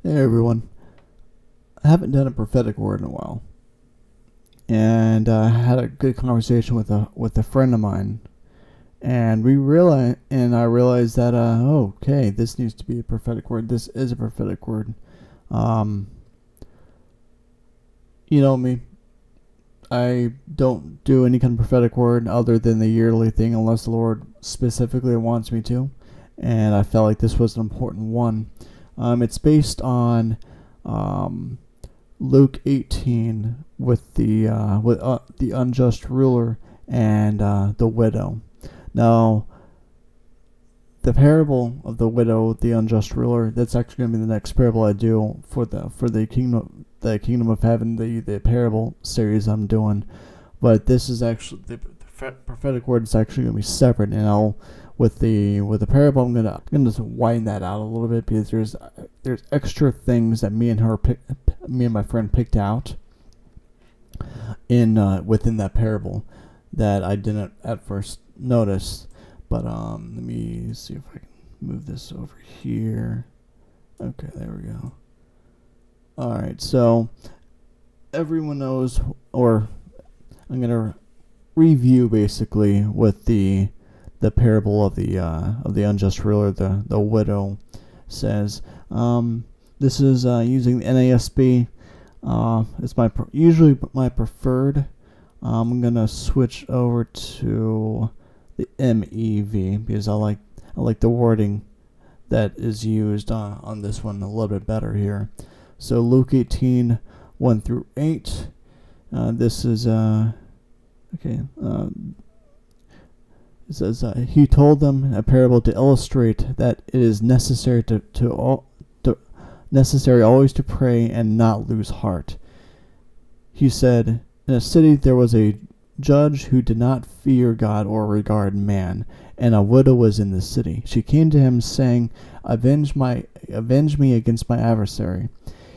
Hey everyone, I haven't done a prophetic word in a while, and I had a good conversation with a friend of mine, and I realized that okay, this needs to be a prophetic word. This is a prophetic word. Um, you know me, I don't do any kind of prophetic word other than the yearly thing, unless the Lord specifically wants me to, and I felt like this was an important one. It's based on um, Luke 18 with the unjust ruler and the widow. Now, the parable of the widow, the unjust ruler, that's actually going to be the next parable I do for the kingdom of heaven, the parable series I'm doing. But this is actually the prophetic word is actually going to be separate, and I'll with the parable I'm gonna just widen that out a little bit because there's extra things that me and my friend picked out in within that parable that I didn't at first notice. But let me see if I can move this over here. Okay, there we go. All right, so everyone knows, or I'm gonna review basically with the parable of the unjust ruler, the widow says. This is using the NASB. It's usually my preferred. I'm gonna switch over to the MEV because I like the wording that is used on this one a little bit better here. So Luke 18, 1 through 8. This is okay. It says he told them a parable to illustrate that it is necessary necessary always to pray and not lose heart. He said, in a city there was a judge who did not fear God or regard man, and a widow was in the city. She came to him, saying, Avenge me against my adversary.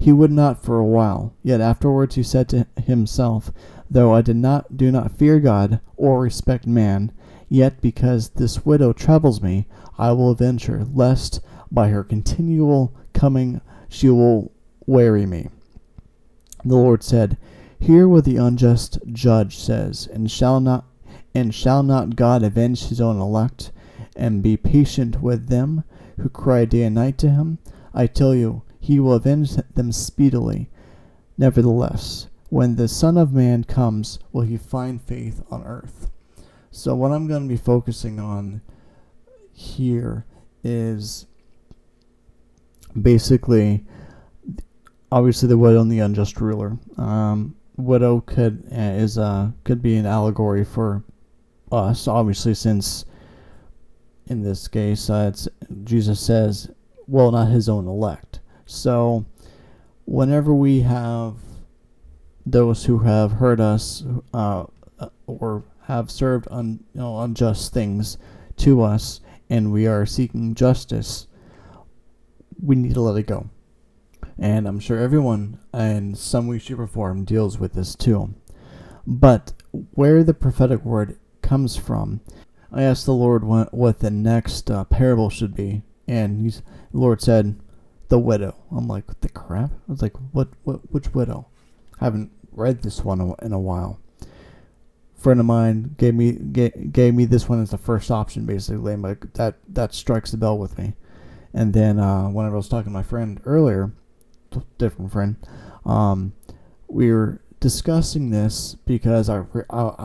He would not for a while. Yet afterwards he said to himself, Though I do not fear God or respect man, yet because this widow troubles me, I will avenge her, lest by her continual coming she will weary me. The Lord said, Hear what the unjust judge says, and shall not God avenge his own elect, and be patient with them who cry day and night to him? I tell you, he will avenge them speedily. Nevertheless, when the Son of Man comes, will he find faith on earth? So what I'm going to be focusing on here is basically, obviously, the widow and the unjust ruler. Widow could be an allegory for us, obviously, since in this case Jesus says, well, not his own elect. So whenever we have those who have hurt us or have served unjust things to us, and we are seeking justice, we need to let it go. And I'm sure everyone in some way, shape, or form deals with this too. But where the prophetic word comes from, I asked the Lord what the next parable should be, and the Lord said, the widow. I'm like, what the crap? I was like, which widow? I haven't read this one in a while. A friend of mine gave me this one as the first option, basically. I'm like, that strikes the bell with me. And then whenever I was talking to my friend earlier, different friend, we were discussing this because I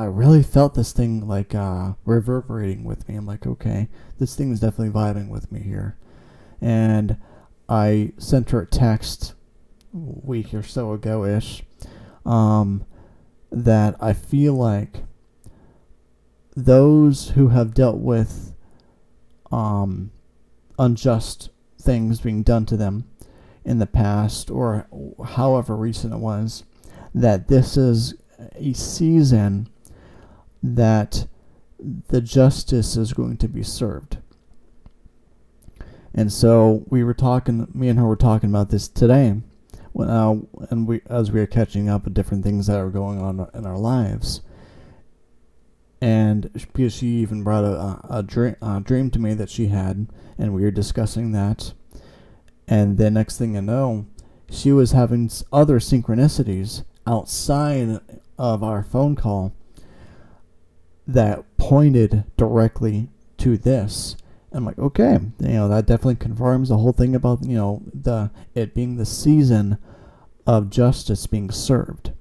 really felt this thing like reverberating with me. I'm like, okay, this thing is definitely vibing with me here. And I sent her a text a week or so ago-ish that I feel like those who have dealt with unjust things being done to them in the past, or however recent it was, that this is a season that the justice is going to be served. And so me and her were talking about this today, as we were catching up with different things that are going on in our lives. And because she even brought a dream to me that she had, and we were discussing that. And the next thing I know, she was having other synchronicities outside of our phone call that pointed directly to this. I'm like, okay, that definitely confirms the whole thing about it being the season of justice being served.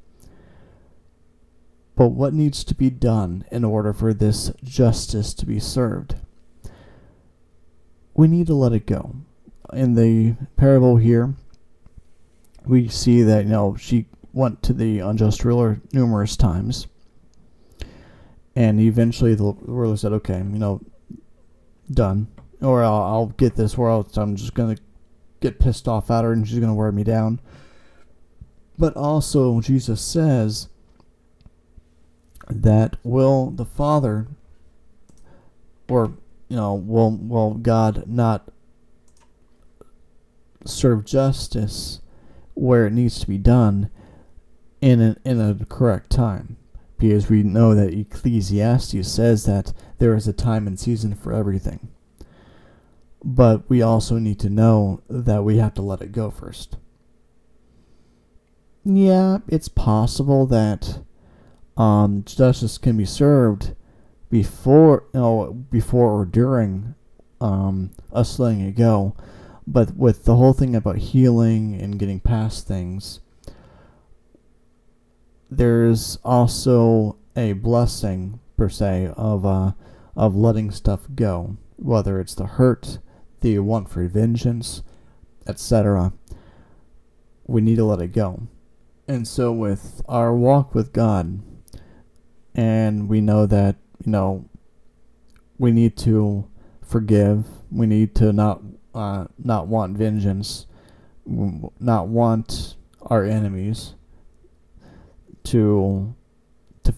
But what needs to be done in order for this justice to be served? We need to let it go. In the parable here, we see that she went to the unjust ruler numerous times, and eventually the ruler said, okay, done, or I'll get this, or else I'm just gonna get pissed off at her and she's gonna wear me down. But also Jesus says that will the Father, or will God not serve justice where it needs to be done in a correct time? Because we know that Ecclesiastes says that there is a time and season for everything. But we also need to know that we have to let it go first. Yeah, it's possible that justice can be served before or during us letting it go. But with the whole thing about healing and getting past things, there's also a blessing per se of letting stuff go, whether it's the hurt, the want for vengeance, etc. We need to let it go. And so with our walk with God, and we know that we need to forgive, we need to not want vengeance, not want our enemies to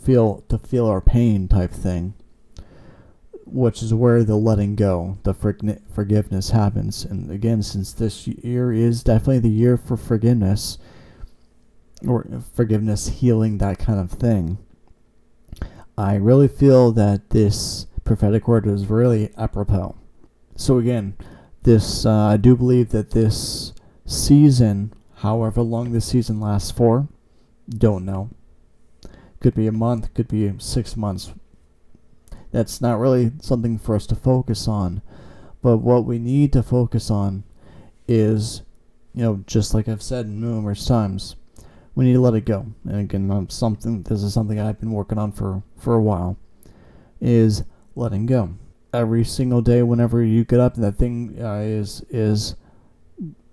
feel our pain type thing, which is where the letting go, the forgiveness happens. And again, since this year is definitely the year for forgiveness, or forgiveness, healing, that kind of thing, I really feel that this prophetic word is really apropos. So again, this I do believe that this season, however long this season lasts for, don't know. Could be a month, could be 6 months. That's not really something for us to focus on. But what we need to focus on is, just like I've said numerous times, we need to let it go. And again, this is something I've been working on for a while, is letting go. Every single day, whenever you get up and that thing is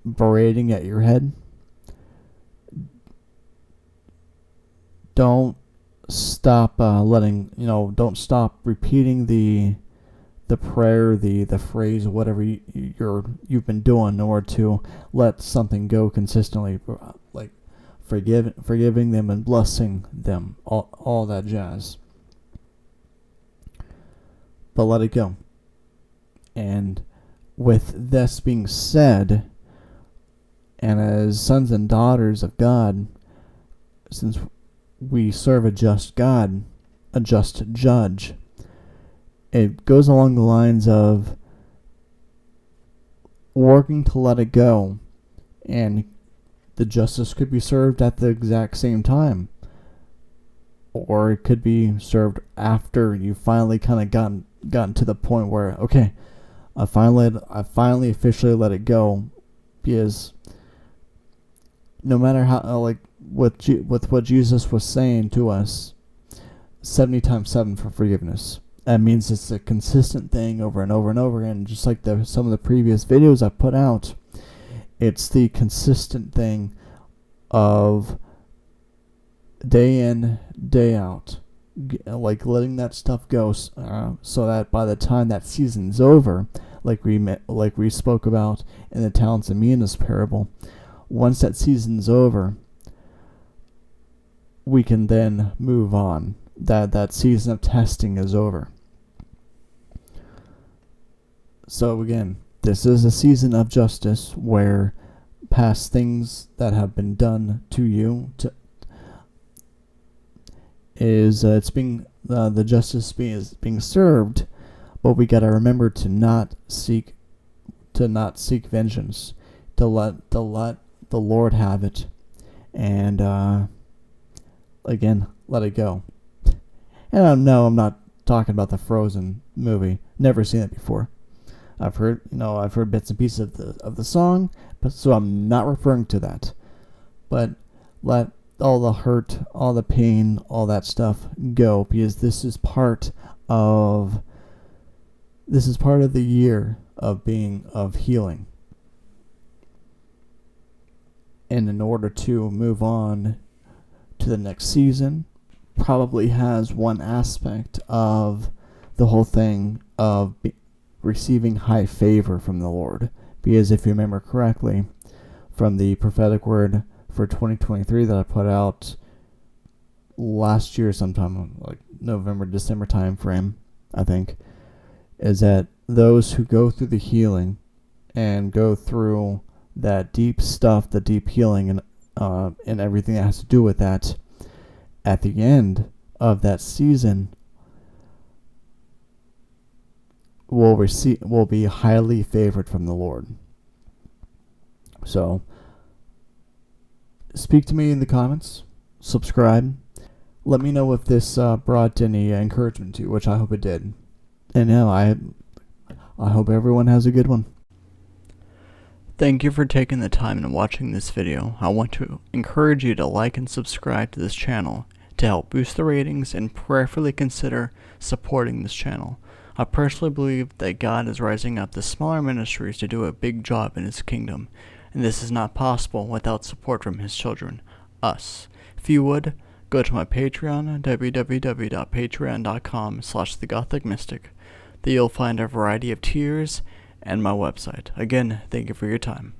berating at your head, don't stop don't stop repeating the prayer, the phrase, whatever you've been doing in order to let something go consistently, like forgiving them and blessing them, all that jazz. But let it go. And with this being said, and as sons and daughters of God, since we serve a just God, a just judge, it goes along the lines of working to let it go, and the justice could be served at the exact same time, or it could be served after you finally kind of gotten to the point where, okay, I finally officially let it go. Because no matter how, with what Jesus was saying to us, 70 times 7 for forgiveness. That means it's a consistent thing over and over and over again. Just like some of the previous videos I put out, it's the consistent thing of day in, day out, like letting that stuff go, so that by the time that season's over, like we spoke about in the talents and minas parable, once that season's over, we can then move on. That season of testing is over. So again, this is a season of justice where past things that have been done to you the justice is being served, but we gotta remember to not seek vengeance, to let the Lord have it, and again, let it go. And no, I'm not talking about the Frozen movie. Never seen it before. I've heard bits and pieces of the song, but so I'm not referring to that. But let all the hurt, all the pain, all that stuff go, because this is part of the year of healing. And in order to move on to the next season, probably has one aspect of the whole thing of receiving high favor from the Lord. Because if you remember correctly, from the prophetic word for 2023 that I put out last year sometime, like November, December time frame, I think, is that those who go through the healing and go through that deep stuff, the deep healing and everything that has to do with that, at the end of that season will be highly favored from the Lord. So speak to me in the comments, subscribe, let me know if this brought any encouragement to you, which I hope it did. And I hope everyone has a good one. Thank you for taking the time and watching this video. I want to encourage you to like and subscribe to this channel to help boost the ratings, and prayerfully consider supporting this channel. I personally believe that God is rising up the smaller ministries to do a big job in His kingdom, and this is not possible without support from His children, us. If you would, go to my Patreon, www.patreon.com/thegothicmystic. There you'll find a variety of tiers and my website. Again, thank you for your time.